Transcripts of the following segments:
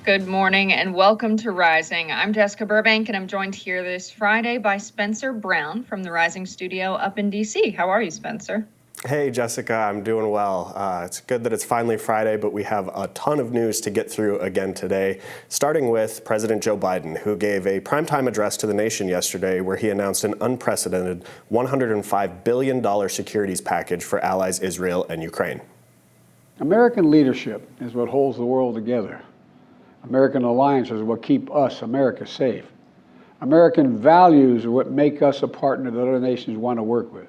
Good morning and welcome to Rising. I'm Jessica Burbank and I'm joined here this Friday by Spencer Brown from the Rising studio up in DC. How are you, Spencer? Hey, Jessica, I'm doing well. It's good that it's finally Friday, but we have a ton of news to get through again today, starting with President Joe Biden, who gave a primetime address to the nation yesterday where he announced an unprecedented $105 billion securities package for allies Israel and Ukraine. American leadership is what holds the world together. American alliances are what keep us, America, safe. American values are what make us a partner that other nations want to work with.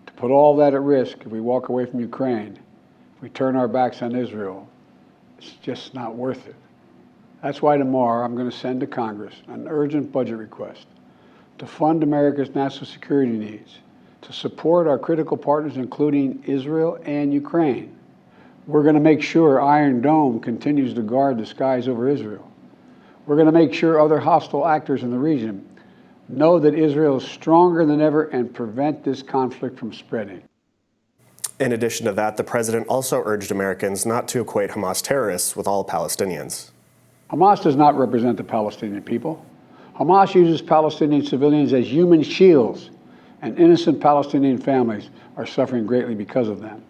To put all that at risk, if we walk away from Ukraine, if we turn our backs on Israel, it's just not worth it. That's why tomorrow I'm going to send to Congress an urgent budget request to fund America's national security needs, to support our critical partners, including Israel and Ukraine. We're going to make sure Iron Dome continues to guard the skies over Israel. We're going to make sure other hostile actors in the region know that Israel is stronger than ever and prevent this conflict from spreading. In addition to that, the president also urged Americans not to equate Hamas terrorists with all Palestinians. Hamas does not represent the Palestinian people. Hamas uses Palestinian civilians as human shields, and innocent Palestinian families are suffering greatly because of them.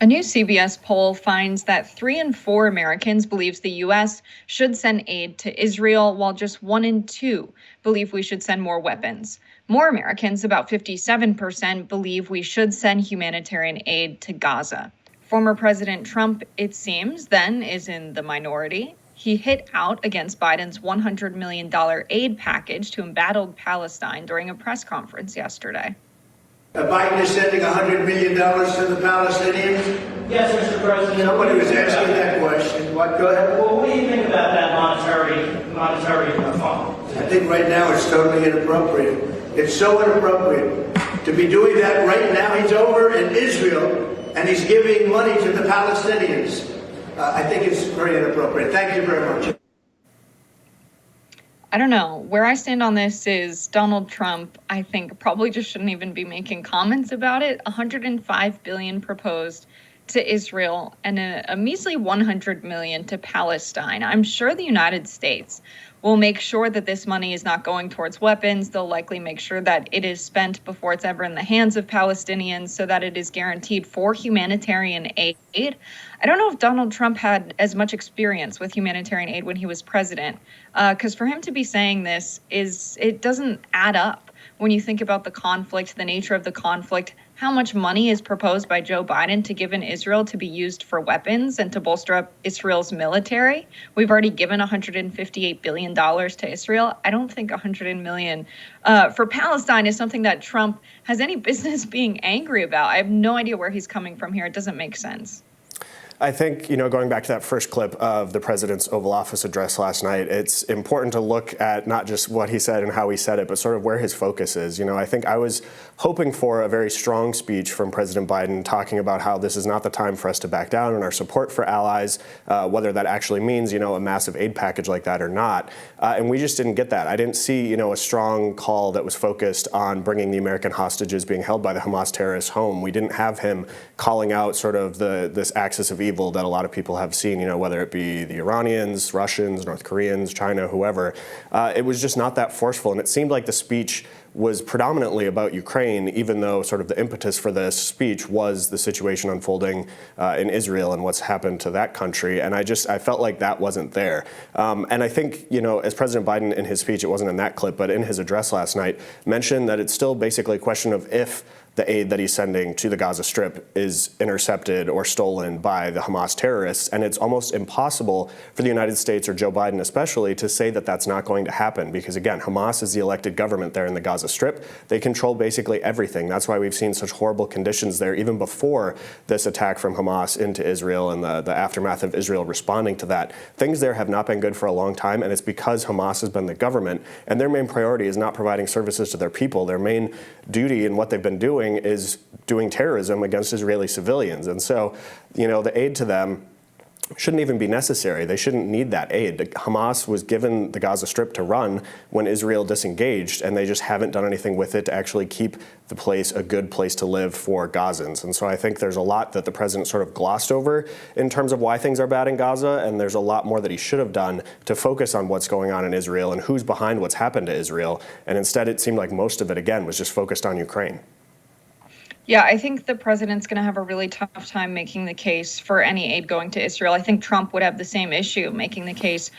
A new CBS poll finds that 3 in 4 Americans believes the U.S. should send aid to Israel, while just 1 in 2 believe we should send more weapons. More Americans, about 57%, believe we should send humanitarian aid to Gaza. Former President Trump, it seems, then is in the minority. He hit out against Biden's $100 million aid package to embattled Palestine during a press conference yesterday. Biden is sending $100 million to the Palestinians? Yes, Mr. President. Nobody was asking that question. What? Go ahead. Well, what do you think about that monetary fund? I think right now it's totally inappropriate. It's so inappropriate to be doing that right now. He's over in Israel and he's giving money to the Palestinians. I think it's very inappropriate. Thank you very much. I don't know. Where I stand on this is Donald Trump, I think, probably just shouldn't even be making comments about it. $105 billion proposed to Israel and a measly $100 million to Palestine. I'm sure the United States will make sure that this money is not going towards weapons. They'll likely make sure that it is spent before it's ever in the hands of Palestinians so that it is guaranteed for humanitarian aid. I don't know if Donald Trump had as much experience with humanitarian aid when he was president, because for him to be saying this it doesn't add up when you think about the conflict, the nature of the conflict, how much money is proposed by Joe Biden to give in Israel to be used for weapons and to bolster up Israel's military. We've already given $158 billion to Israel. I don't think $100 million for Palestine is something that Trump has any business being angry about. I have no idea where he's coming from here. It doesn't make sense. I think, going back to that first clip of the president's Oval Office address last night, it's important to look at not just what he said and how he said it, but sort of where his focus is. I think I was hoping for a very strong speech from President Biden talking about how this is not the time for us to back down in our support for allies, whether that actually means, a massive aid package like that or not. And we just didn't get that. I didn't see, a strong call that was focused on bringing the American hostages being held by the Hamas terrorists home. We didn't have him calling out sort of this axis of evil that a lot of people have seen, whether it be the Iranians, Russians, North Koreans, China, whoever. It was just not that forceful. And it seemed like the speech was predominantly about Ukraine, even though sort of the impetus for this speech was the situation unfolding in Israel and what's happened to that country. And I felt like that wasn't there. And I think, as President Biden in his speech, it wasn't in that clip, but in his address last night, mentioned that it's still basically a question of if the aid that he's sending to the Gaza Strip is intercepted or stolen by the Hamas terrorists. And it's almost impossible for the United States, or Joe Biden especially, to say that that's not going to happen. Because again, Hamas is the elected government there in the Gaza Strip. They control basically everything. That's why we've seen such horrible conditions there, even before this attack from Hamas into Israel and the aftermath of Israel responding to that. Things there have not been good for a long time, and it's because Hamas has been the government, and their main priority is not providing services to their people. Their main duty and what they've been doing is doing terrorism against Israeli civilians. And so, the aid to them shouldn't even be necessary. They shouldn't need that aid. Hamas was given the Gaza Strip to run when Israel disengaged, and they just haven't done anything with it to actually keep the place a good place to live for Gazans. And so I think there's a lot that the president sort of glossed over in terms of why things are bad in Gaza, and there's a lot more that he should have done to focus on what's going on in Israel and who's behind what's happened to Israel. And instead, it seemed like most of it, again, was just focused on Ukraine. Yeah, I think the president's going to have a really tough time making the case for any aid going to Israel. I think Trump would have the same issue making the case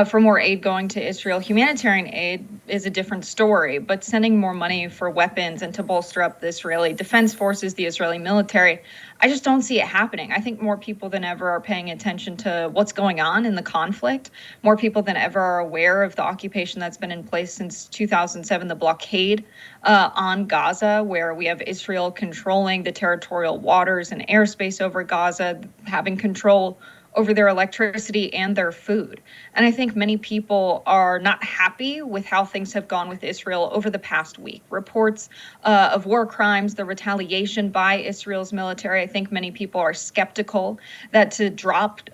for more aid going to Israel. Humanitarian aid is a different story, but sending more money for weapons and to bolster up the Israeli defense forces, the Israeli military, I just don't see it happening. I think more people than ever are paying attention to what's going on in the conflict. More people than ever are aware of the occupation that's been in place since 2007, the blockade on Gaza, where we have Israel controlling the territorial waters and airspace over Gaza, having control over their electricity and their food. And I think many people are not happy with how things have gone with Israel over the past week. Reports of war crimes, the retaliation by Israel's military. I think many people are skeptical that to drop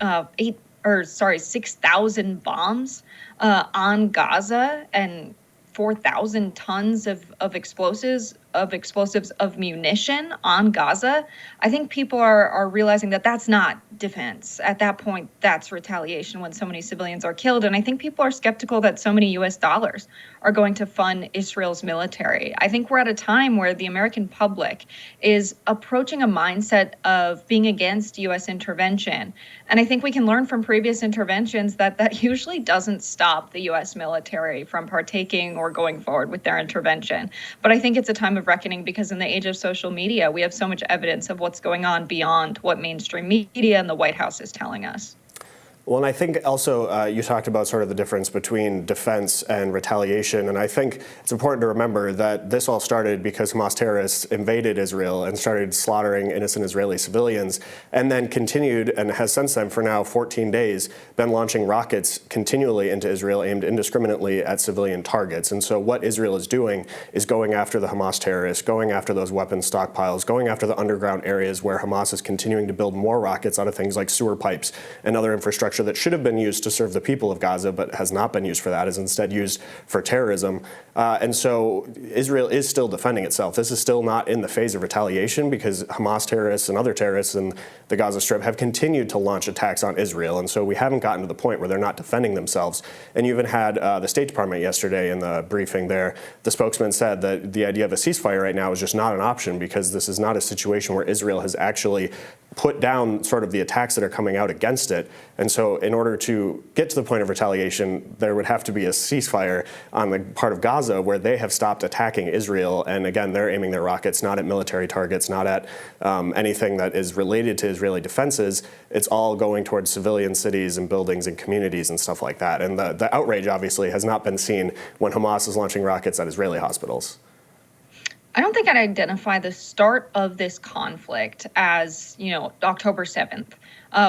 6,000 bombs on Gaza and 4,000 tons of explosives of munition on Gaza, I think people are realizing that that's not defense. At that point, that's retaliation when so many civilians are killed. And I think people are skeptical that so many US dollars are going to fund Israel's military. I think we're at a time where the American public is approaching a mindset of being against US intervention. And I think we can learn from previous interventions that usually doesn't stop the US military from partaking or going forward with their intervention. But I think it's a time of reckoning because in the age of social media, we have so much evidence of what's going on beyond what mainstream media and the White House is telling us. Well, and I think also you talked about sort of the difference between defense and retaliation. And I think it's important to remember that this all started because Hamas terrorists invaded Israel and started slaughtering innocent Israeli civilians, and then continued and has since then, for now 14 days, been launching rockets continually into Israel aimed indiscriminately at civilian targets. And so what Israel is doing is going after the Hamas terrorists, going after those weapons stockpiles, going after the underground areas where Hamas is continuing to build more rockets out of things like sewer pipes and other infrastructure that should have been used to serve the people of Gaza, but has not been used for that, is instead used for terrorism. And so Israel is still defending itself. This is still not in the phase of retaliation because Hamas terrorists and other terrorists in the Gaza Strip have continued to launch attacks on Israel. And so we haven't gotten to the point where they're not defending themselves. And you even had the State Department yesterday in the briefing there. The spokesman said that the idea of a ceasefire right now is just not an option because this is not a situation where Israel has actually put down sort of the attacks that are coming out against it. And so in order to get to the point of retaliation, there would have to be a ceasefire on the part of Gaza where they have stopped attacking Israel. And again, they're aiming their rockets not at military targets, not at anything that is related to Israeli defenses. It's all going towards civilian cities and buildings and communities and stuff like that. And the outrage obviously has not been seen when Hamas is launching rockets at Israeli hospitals. I don't think I'd identify the start of this conflict as, October 7th,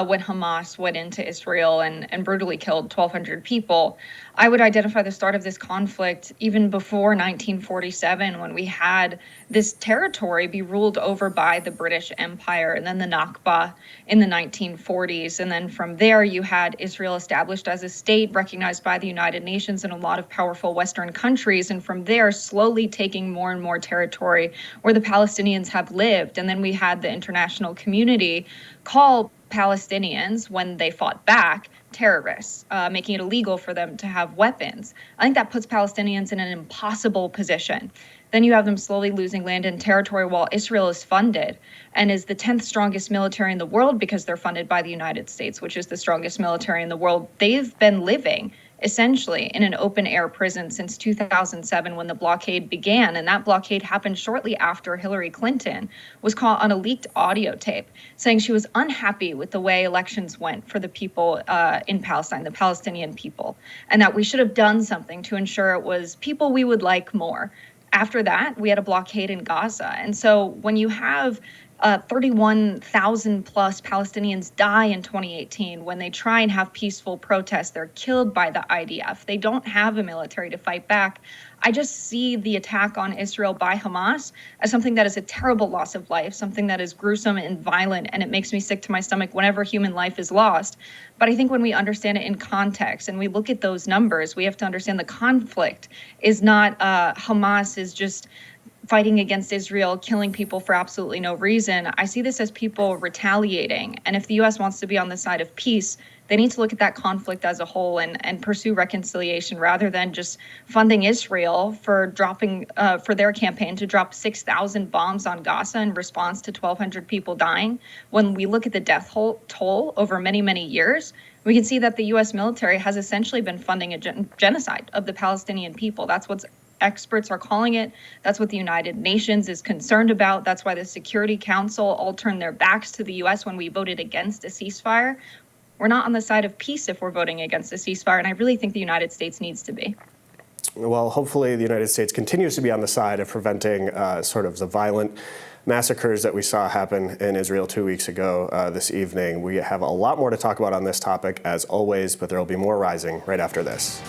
when Hamas went into Israel and brutally killed 1,200 people. I would identify the start of this conflict even before 1947, when we had this territory be ruled over by the British Empire, and then the Nakba in the 1940s. And then from there, you had Israel established as a state recognized by the United Nations and a lot of powerful Western countries. And from there, slowly taking more and more territory where the Palestinians have lived. And then we had the international community call Palestinians, when they fought back, terrorists, making it illegal for them to have weapons. I think that puts Palestinians in an impossible position. Then you have them slowly losing land and territory while Israel is funded and is the 10th strongest military in the world because they're funded by the United States, which is the strongest military in the world. They've been living essentially in an open air prison since 2007 when the blockade began. And that blockade happened shortly after Hillary Clinton was caught on a leaked audio tape saying she was unhappy with the way elections went for the people in Palestine, the Palestinian people, and that we should have done something to ensure it was people we would like more. After that, we had a blockade in Gaza. And so when you have 31,000 plus Palestinians die in 2018 when they try and have peaceful protests. They're killed by the IDF. They don't have a military to fight back. I just see the attack on Israel by Hamas as something that is a terrible loss of life, something that is gruesome and violent, and it makes me sick to my stomach whenever human life is lost. But I think when we understand it in context and we look at those numbers, we have to understand the conflict is not Hamas is just fighting against Israel, killing people for absolutely no reason. I see this as people retaliating. And if the U.S. wants to be on the side of peace, they need to look at that conflict as a whole and pursue reconciliation rather than just funding Israel for dropping for their campaign to drop 6,000 bombs on Gaza in response to 1,200 people dying. When we look at the death toll over many, many years, we can see that the U.S. military has essentially been funding a genocide of the Palestinian people. That's what experts are calling it. That's what the United Nations is concerned about. That's why the Security Council all turned their backs to the U.S. when we voted against a ceasefire. We're not on the side of peace if we're voting against a ceasefire, and I really think the United States needs to be. Well, hopefully the United States continues to be on the side of preventing sort of the violent massacres that we saw happen in Israel 2 weeks ago this evening. We have a lot more to talk about on this topic, as always, but there will be more rising right after this.